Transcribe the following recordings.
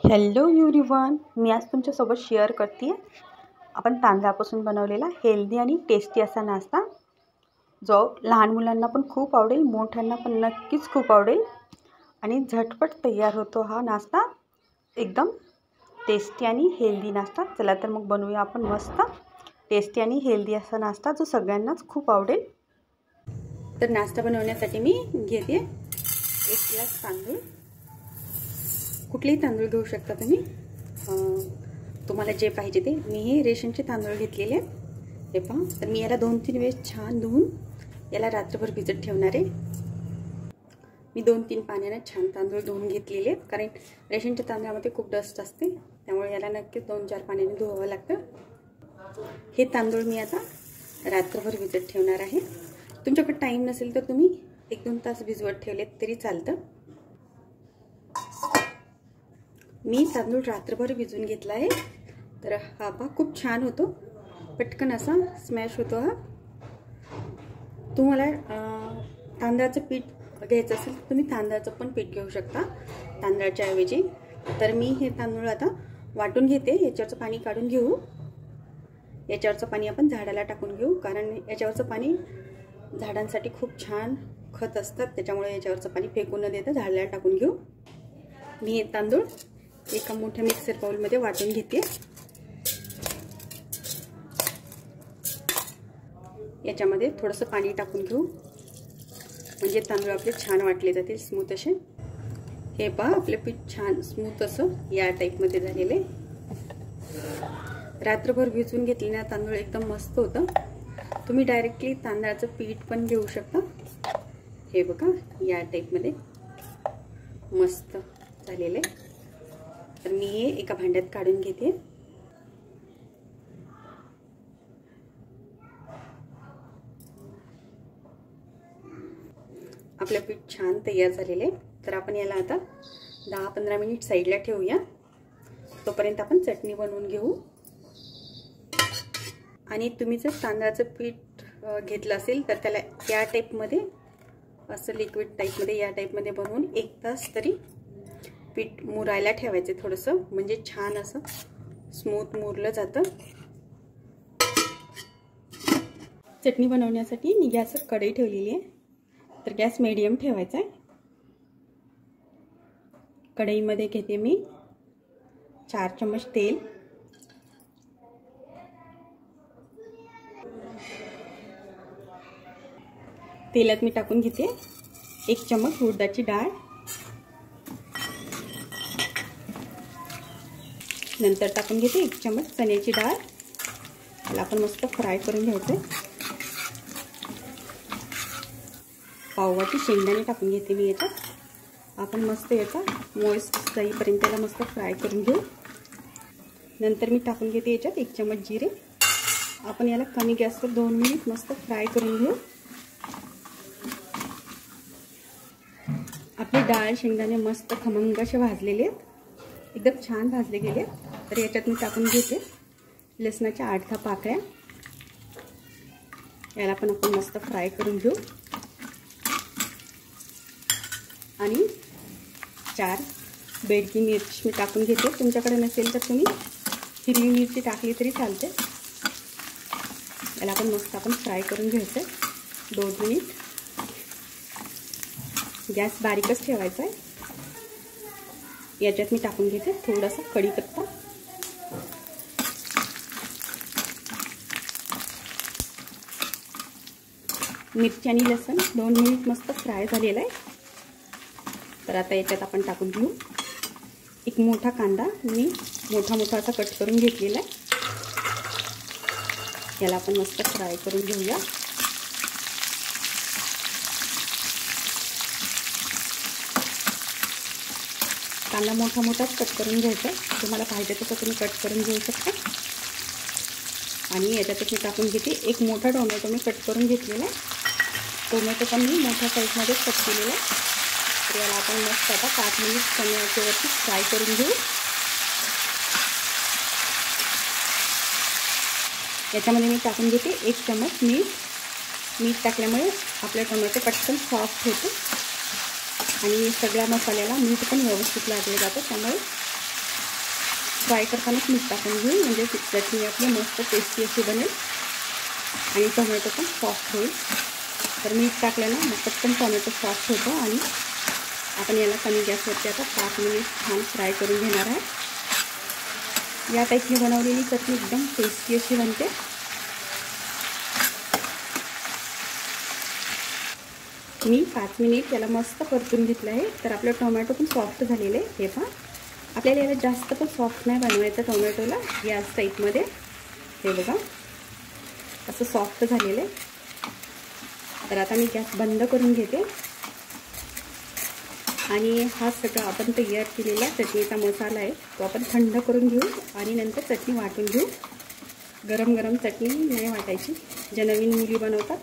Hello everyone, मी आज तुमच्यासोबत share करते आपण तांदळापासून बनवलेला हेल्दी आणि टेस्टी असा नाश्ता, जो लहान मुलांना पण खूप आवडेल, मोठ्यांना पण नक्कीच खूप आवडेल आणि झटपट तयार होतो हा नाश्ता। एकदम टेस्टी आणि हेल्दी नाश्ता। चला तर मग बनवूया आपण मस्त टेस्टी आणि हेल्दी असा नाश्ता, जो सगळ्यांनाच खूप आवडेल। तर नाश्ता बनवण्यासाठी मी घेते 1 ग्लास तांदूळ। कुठलेही तांदूळ घेऊ शकता तुम्ही, तुम्हाला जे पाहिजे ते। मी हे रेशनचे तांदूळ घेतलेले हे पहा। तर मी याला 2-3 वेळेस छान धुवून याला रात्रभर भिजत ठेवणार आहे। मी 2-3 पाण्याने छान तांदूळ धुवून घेतलेले, कारण रेशनच्या तांदळामध्ये खूप डस्ट असते, त्यामुळे याला नक्कीच 2-4 पाण्याने धुवावं लागतं। हे तांदूळ मी आता रात्रभर भिजत ठेवणार आहे। तुमच्याकडे टाइम नसेल तर तुम्ही 1-2 तास भिजवत ठेवले तरी चालतं। मी तांदूळ रात्रभर भिजवून घेतला आहे। तर हा पहा खूप छान होतो, पटकन असा स्मॅश होतो हा। तुम्हाला तांदळाचं पीठ घ्यायचं असेल तर तुम्ही तांदळाचं पण पीठ घेऊ शकता तांदळाच्या ऐवजी। तर मी हे तांदूळ आता वाटून घेते। याच्यावरचं पाणी काढून घेऊ। याच्यावरचं पाणी आपण झाडाला टाकून घेऊ, कारण याच्यावरचं पाणी झाडांसाठी खूप छान खत असतात, त्याच्यामुळे याच्यावरचं पाणी फेकून न देता झाडाला टाकून घेऊ। मी हे तांदूळ एका मोठ्या मिक्सर बाउल मध्ये वाटून घेते। याच्यामध्ये थोडंसं पाणी टाकून घेऊ, म्हणजे तांदूळ आपले छान वाटले जातील, स्मूथ असे। हे पहा आपले पीठ छान स्मूथ असं या टाइप मध्ये झालेले। रात्रभर भिजवून घेतलेले तांदूळ एकदम मस्त होतं। तुम्ही डायरेक्टली तांदळाचं पीठ पण घेऊ शकता। हे बघा या टाइप मध्ये मस्त झालेले। तर मी हे एका भांड्यात काढून घेते। आपलं पीठ छान तयार झालेले। तर आपण याला आता 10-15 मिनिट साईडला ठेवूया, तोपर्यंत आपण चटणी बनवून घेऊ। आणि तुम्ही जर तांदळाचं पीठ घेतलं असेल तर त्याला या टाइप मध्ये असं लिक्विड टाइप मध्ये या टाइप मध्ये बनवून 1 तास तरी पीठ मुरायला ठेवायचे थोडंसं, म्हणजे छान असं स्मूथ मुरलं जातं। चटणी बनवण्यासाठी मी गॅसवर कढई ठेवलेली आहे। तर गॅस मीडियम ठेवायचा आहे। कढईमध्ये घेते मी 4 चम्मच तेल। तेलात मी टाकून घेते 1 चम्मच उडदाची डाळ, नंतर टाकून घेते 1 चम्मच चण्याची डाळ। त्याला आपण मस्त फ्राय करून घ्यायचं। पावभाजी शेंगदाणे टाकून घेते मी याच्यात। आपण मस्त याचा मॉइस्ट जाईपर्यंत त्याला मस्त फ्राय करून घेऊ। नंतर मी टाकून घेते याच्यात 1 चम्मच जिरे। आपण याला कमी गॅसवर 2 मिनिट मस्त फ्राय करून घेऊ। आपली डाळ शेंगदाणे मस्त खमंग असे भाजलेले आहेत, एकदम छान भाजले गेले। तर याच्यात मी टाकून घेते लसणाच्या 8-10 पाकळ्या। याला पण आपण मस्त फ्राय करून घेऊ। आणि 4 बेडगी मिरची मी टाकून घेते। तुमच्याकडे नसेल तर तुम्ही हिरवी मिरची टाकली तरी चालते। याला आपण मस्त फ्राय करून घ्यायचं 2 मिनिट। गॅस बारीकच ठेवायचा आहे। याच्यात मी टाकून घेते थोडासा कढीपत्ता, मिरची आणि लसूण 2 मिनिट मस्त फ्राय झालेला आहे। तर आता याच्यात आपण टाकून घेऊ 1 मोठा कांदा, मी मोठा असा कट करून घेतलेला आहे। याला आपण मस्त फ्राय करून घेऊया। कांदा मोठाच कट करून घ्यायचा, तुम्हाला पाहिजे तसं तुम्ही कट करून घेऊ शकता। आणि याच्यात मी टाकून घेते 1 मोठा टोमॅटो मी कट करून घेतलेला आहे। टोमॅटो पण मी मोठ्या साईजमध्ये कट केलेला आहे। तर याला आपण मस्त आता 5 मिनिट कमी आचेवरती फ्राय करून घेऊ। याच्यामध्ये मी टाकून घेते 1 चम्मच मीठ टाकल्यामुळे आपला टोमॅटो पटकन सॉफ्ट होतो आणि सगळ्या मसाल्याला मीठ पण व्यवस्थित लागले जातं, त्यामुळे फ्राय करतानाच मीठ टाकून घेऊ, म्हणजे चटणी आपली मस्त टेस्टी अशी बनेल आणि टोमॅटो पण सॉफ्ट होईल. तर मीठ टाकलं ना मग पटकन टोमॅटो सॉफ्ट होतो. आणि आपण याला कमी गॅसवरती आता 5 मिनिट छान फ्राय करून घेणार आहे. या टाईपने बनवलेली चटणी एकदम टेस्टी अशी बनते. मी 5 मिनिट याला मस्त परतून घेतलं आहे. तर आपलं टोमॅटो पण सॉफ्ट झालेलं आहे. हे पहा, आपल्याला याला जास्त पण सॉफ्ट नाही बनवायचं टोमॅटोला, याच टाईपमध्ये. हे बघा असं सॉफ्ट झालेलं आहे. तर आता मी गॅस बंद करून घेते आणि हा सगळा आपण तयार केलेला चटणीचा मसाला आहे तो आपण थंड करून घेऊ आणि नंतर चटणी वाटून घेऊ. गरम गरम चटणी नाही वाटायची. ज्या नवीन मुली बनवतात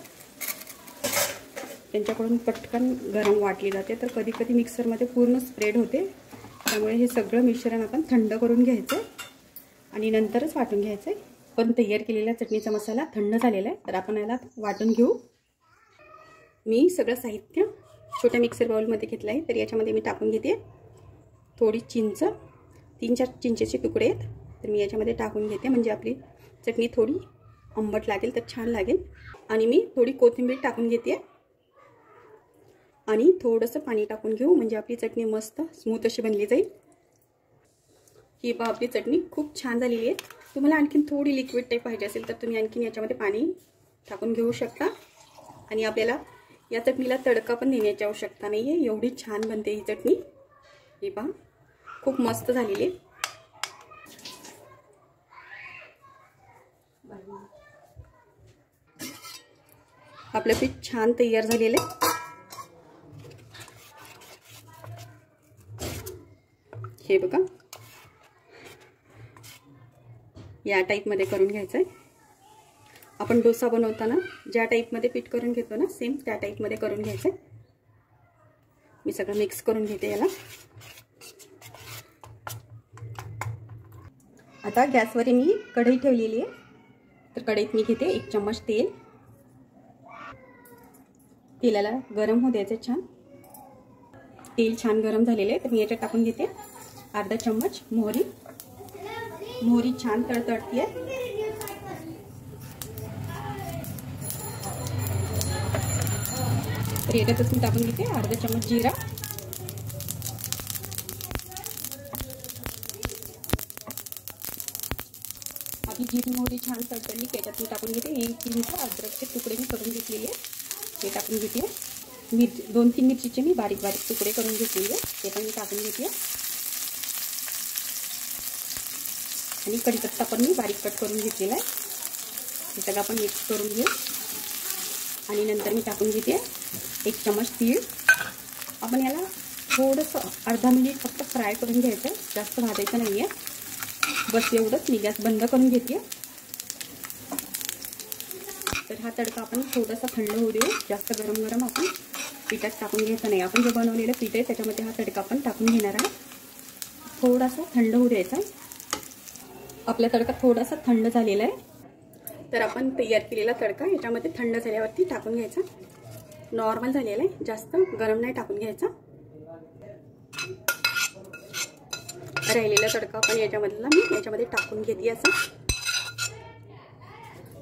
त्यांच्याकडून पटकन गरम वाटली जाते, तर कधी कधी मिक्सरमध्ये पूर्ण स्प्रेड होते. त्यामुळे हे सगळं मिश्रण आपण थंड करून घ्यायचं आणि नंतरच वाटून घ्यायचं. पण तयार केलेला चटणीचा मसाला थंड झालेला आहे, तर आपण याला वाटून घेऊ. मी सगळं साहित्य छोट्या मिक्सर बाउलमध्ये घेतलं आहे. तर याच्यामध्ये मी टाकून घेते थोडी चिंच, 3-4 चिंचेचे तुकडे आहेत. तर मी याच्यामध्ये टाकून घेते, म्हणजे आपली चटणी थोडी आंबट लागेल तर छान लागेल. आणि मी थोडी कोथिंबीर टाकून घेते आणि थोडंसं पाणी टाकून घेऊ, म्हणजे आपली चटणी मस्त स्मूथ अशी बनली जाईल. ही पहा आपली चटणी खूप छान झालेली आहे. तुम्हाला आणखीन थोडी लिक्विड टाईप पाहिजे असेल तर तुम्ही आणखीन याच्यामध्ये पाणी टाकून घेऊ शकता. आणि आपल्याला या चटणीला तडका पण देण्याची आवश्यकता नाही आहे, एवढी छान बनते ही चटणी. ही पहा खूप मस्त झालेली आहे. आपलं पीठ छान तयार झालेलं आहे. हे बघा या टाईपमध्ये करून घ्यायचं आहे. आपण डोसा बनवताना ज्या टाईपमध्ये पीठ करून घेतो ना, सेम त्या टाईपमध्ये करून घ्यायचं आहे. मी सगळं मिक्स करून घेते याला. आता गॅसवर मी कढई ठेवलेली आहे. तर कढईत मी घेते 1 चम्मच तेल. तेलाला गरम होऊ द्यायचं छान. तेल छान गरम झालेले आहे. तर मी याच्यात टाकून घेते अर्धा चम्मच मोहरी. मोहरी छान तडतडते आहे. तर याच्यातच मी टाकून घेते अर्धा चम्मच जिरा. आपली जिरी मोहरी छान तडतडली की याच्यात मी टाकून घेते 1 इंच अद्रकचे तुकडे मी करून घेतलेले आहे. ते टाकून घेते. मिरची 2-3 मिरचीचे मी बारीक बारीक तुकडे करून घेतलेले आहे, ते पण मी टाकून घेते. आणि कढीपत्ता पण मी बारीक कट करून घेतलेला आहे. हे सगळं आपण मिक्स करून घेऊ. आणि नंतर मी टाकून घेते 1 चम्मच तीळ. आपण याला थोडंसं अर्धा मिनिट फक्त फ्राय करून घ्यायचं आहे, जास्त भाजायचं नाही आहे. बस एवढंच. मी गॅस बंद करून घेते. तर हा तडका आपण थोडासा थंड होऊ देऊ. जास्त गरम गरम आपण पिठात टाकून घ्यायचं नाही. आपण जे बनवलेलं पीठ आहे त्याच्यामध्ये हा तडका आपण टाकून घेणार आहे. थोडासा थंड होऊ द्यायचा. आपला तडका थोडासा थंड झालेला आहे. तर आपण तयार केलेला तडका याच्यामध्ये थंड झाल्यावरती टाकून घ्यायचा. नॉर्मल झालेला आहे, जास्त गरम नाही टाकून घ्यायचा. राहिलेला तडका आपण मी याच्यामध्ये टाकून घेते असं.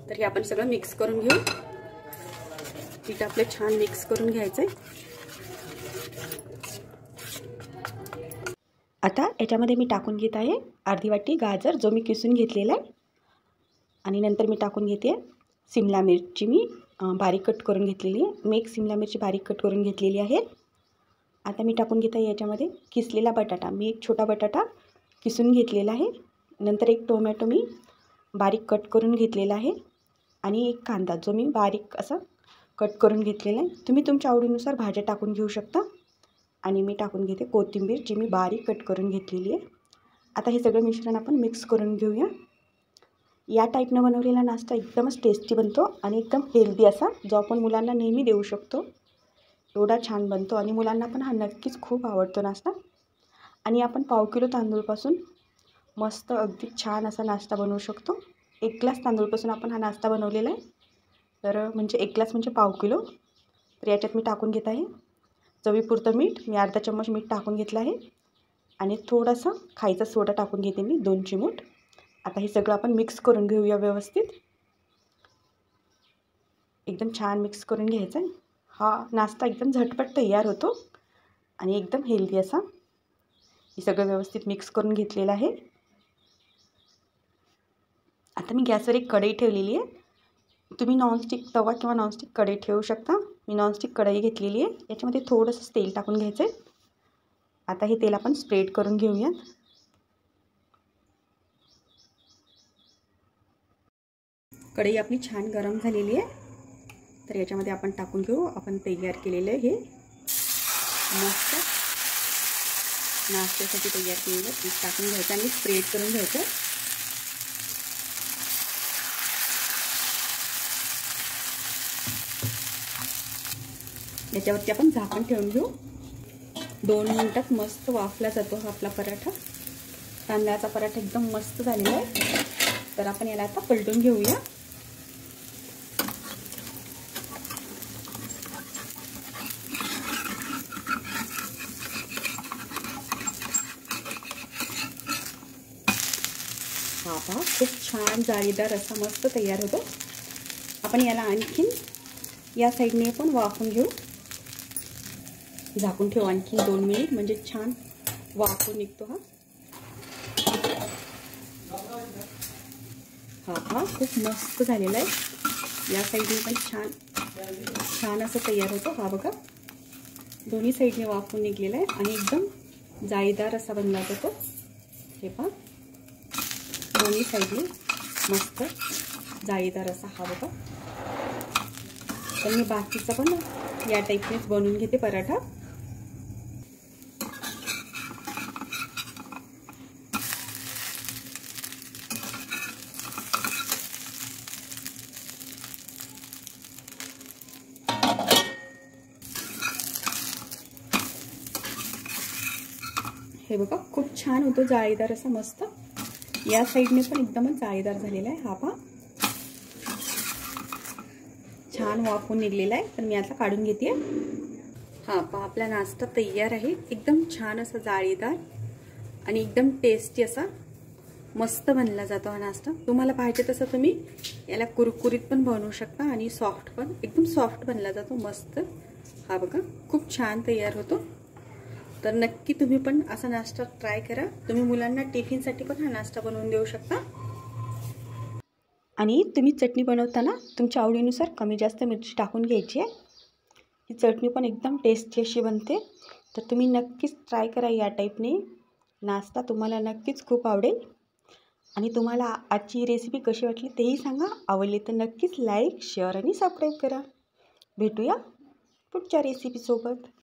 तर हे आपण सगळं मिक्स करून घेऊ. पीठ आपलं छान मिक्स करून घ्यायचं आहे. आता याच्यामध्ये मी टाकून घेत आहे अर्धी वाटी गाजर, जो मी किसून घेतलेला आहे. आणि नंतर मी टाकून घेते सिमला मिरची. मी बारीक कट करून घेतलेली आहे. मी 1 सिमला मिरची बारीक कट करून घेतलेली आहे. आता मी टाकून घेत आहे याच्यामध्ये किसलेला बटाटा. मी 1 छोटा बटाटा किसून घेतलेला आहे. नंतर 1 टोमॅटो मी बारीक कट करून घेतलेला आहे. आणि 1 कांदा, जो मी बारीक असा कट करून घेतलेला आहे. तुम्ही तुमच्या आवडीनुसार भाज्या टाकून घेऊ शकता. आणि मी टाकून घेते कोथिंबीर, जी मी बारीक कट करून घेतलेली आहे. आता हे सगळं मिश्रण आपण मिक्स करून घेऊया. या टाईपनं बनवलेला नाश्ता एकदमच टेस्टी बनतो आणि एकदम हेल्दी असा, जो आपण मुलांना नेहमी देऊ शकतो. एवढा छान बनतो आणि मुलांना पण हा नक्कीच खूप आवडतो नाश्ता. आणि आपण पाव किलो तांदूळपासून मस्त अगदी छान असा नाश्ता बनवू शकतो. 1 ग्लास तांदूळपासून आपण हा नाश्ता बनवलेला आहे. तर म्हणजे 1 ग्लास म्हणजे पाव किलो. तर याच्यात मी टाकून घेत आहे चवीपुरतं मीठ. मी अर्धा चम्मच मीठ टाकून घेतलं आहे. आणि थोडासा खायचा सोडा टाकून घेते मी 2 चिमूट. आता हे सगळं आपण मिक्स करून घेऊया व्यवस्थित. एकदम छान मिक्स करून घ्यायचं आहे. हा नाश्ता एकदम झटपट तयार होतो आणि एकदम हेल्दी असा. हे सगळं व्यवस्थित मिक्स करून घेतलेलं आहे. आता मी गॅसवर एक कढई ठेवलेली आहे. तुम्ही नॉनस्टिक तवा किंवा नॉनस्टिक कढई ठेवू शकता. मी नॉनस्टिक कढई घेतलेली आहे. याच्यामध्ये थोडंसं तेल टाकून घ्यायचं आहे. आता हे तेल आपण स्प्रेड करून घेऊया. कढई आपली छान गरम झालेली आहे. तर याच्यामध्ये आपण टाकून घेऊ आपण तयार केलेलं हे मस्त नाश्त्यासाठी तयार केलेलं पीठ टाकून घ्यायचं आणि स्प्रेड करून घ्यायचं. याच्यावरती आपण झाकण ठेवून घेऊ. 2 मिनिटात मस्त वाफला जातो हा आपला पराठा. तांदळाचा पराठा एकदम मस्त झालेला आहे. तर आपण याला आता पलटून घेऊया. हा पहा खूप छान जाळीदार असा मस्त तयार होतो. आपण याला आणखीन या साईडने पण वाफून घेऊ. झाकून ठेवू आणखीन 2 मिनिट म्हणजे छान वाफून निघतो हा. हा पहा खूप मस्त झालेला आहे. या साईडने पण छान असं तयार होतो. हा बघा दोन्ही साईडने वाफून निघलेला आहे आणि एकदम जाळीदार असा बनला जातो. हे पहा दोन्ही साईडने मस्त जाळीदार असा हा बघा. तर मी बाकीचा पण या टाईपनेच बनवून घेते पराठा. हे बघा खूप छान होतो जाळीदार असा मस्त. या साईडने पण एकदमच जाळीदार झालेला आहे. हा पहा छान वाफून निघलेला आहे. तर मी आता काढून घेते. हा पहा आपला नाश्ता तयार आहे. एकदम छान असा जाळीदार आणि एकदम टेस्टी असा मस्त बनला जातो हा नाश्ता. तुम्हाला पाहिजे तसं तुम्ही याला कुरकुरीत पण बनवू शकता आणि सॉफ्ट पण एकदम सॉफ्ट बनला जातो मस्त. हा बघा खूप छान तयार होतो. तर नक्की तुम्ही पण असा नाश्ता ट्राय करा. तुम्ही मुलांना टिफिनसाठी पण हा नाश्ता बनवून देऊ शकता. आणि तुम्ही चटणी बनवताना तुमच्या आवडीनुसार कमी जास्त मिरची टाकून घ्यायची आहे. ही चटणी पण एकदम टेस्टी अशी बनते. तर तुम्ही नक्कीच ट्राय करा या टाईपने नाश्ता. तुम्हाला नक्कीच खूप आवडेल. आणि तुम्हाला आजची रेसिपी कशी वाटली तेही सांगा. आवडली तर नक्कीच लाईक शेअर आणि सबस्क्राईब करा. भेटूया पुढच्या रेसिपीसोबत.